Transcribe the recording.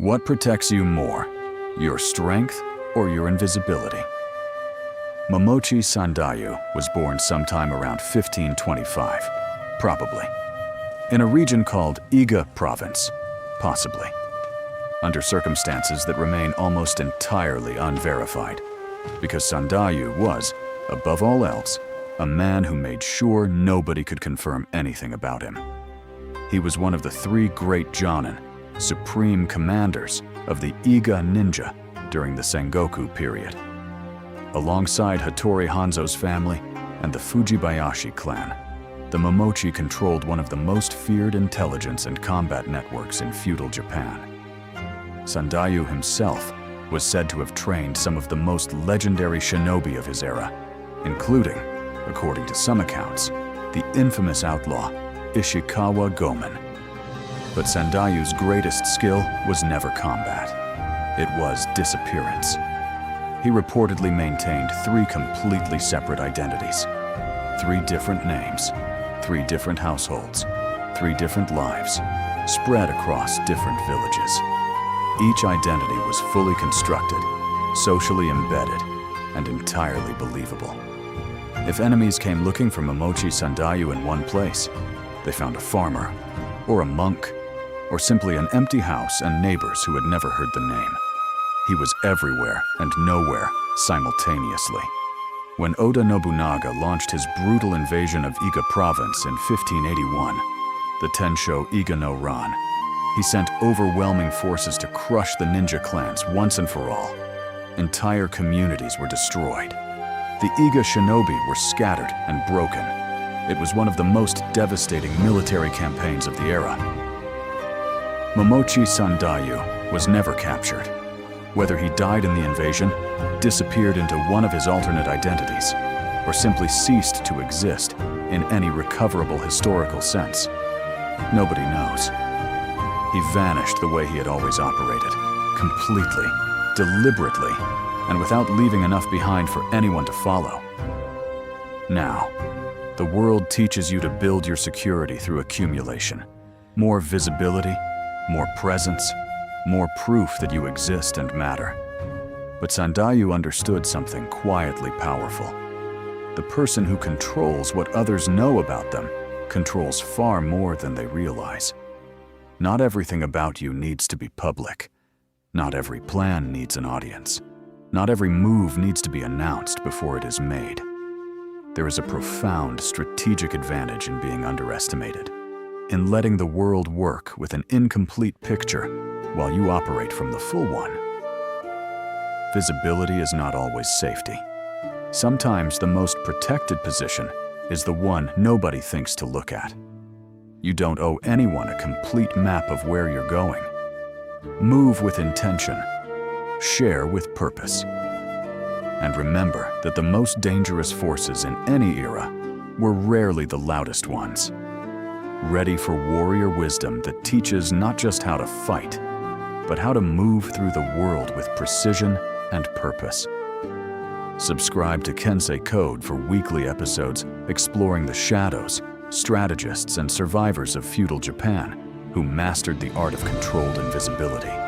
What protects you more, your strength or your invisibility? Momochi Sandayu was born sometime around 1525, probably, in a region called Iga Province, possibly, under circumstances that remain almost entirely unverified, because Sandayū was, above all else, a man who made sure nobody could confirm anything about him. He was one of the 3 great jōnin, supreme commanders of the Iga ninja during the Sengoku period. Alongside Hattori Hanzo's family and the Fujibayashi clan, the Momochi controlled one of the most feared intelligence and combat networks in feudal Japan. Sandayū himself was said to have trained some of the most legendary shinobi of his era, including, according to some accounts, the infamous outlaw Ishikawa Gomen. But Sandayū's greatest skill was never combat. It was disappearance. He reportedly maintained 3 completely separate identities, 3 different names, 3 different households, 3 different lives, spread across different villages. Each identity was fully constructed, socially embedded, and entirely believable. If enemies came looking for Momochi Sandayu in one place, they found a farmer, or a monk, or simply an empty house and neighbors who had never heard the name. He was everywhere and nowhere simultaneously. When Oda Nobunaga launched his brutal invasion of Iga Province in 1581, the Tensho Iga no Ran, he sent overwhelming forces to crush the ninja clans once and for all. Entire communities were destroyed. The Iga shinobi were scattered and broken. It was one of the most devastating military campaigns of the era. Momochi Sandayu was never captured. Whether he died in the invasion, disappeared into one of his alternate identities, or simply ceased to exist in any recoverable historical sense, nobody knows. He vanished the way he had always operated, completely, deliberately, and without leaving enough behind for anyone to follow. Now, the world teaches you to build your security through accumulation. More visibility, more presence, more proof that you exist and matter. But Sandayū understood something quietly powerful. The person who controls what others know about them controls far more than they realize. Not everything about you needs to be public. Not every plan needs an audience. Not every move needs to be announced before it is made. There is a profound strategic advantage in being underestimated, in letting the world work with an incomplete picture while you operate from the full one. Visibility is not always safety. Sometimes the most protected position is the one nobody thinks to look at. You don't owe anyone a complete map of where you're going. Move with intention. Share with purpose. And remember that the most dangerous forces in any era were rarely the loudest ones. Ready for warrior wisdom that teaches not just how to fight, but how to move through the world with precision and purpose. Subscribe to Kensei Code for weekly episodes exploring the shadows, strategists, and survivors of feudal Japan who mastered the art of controlled invisibility.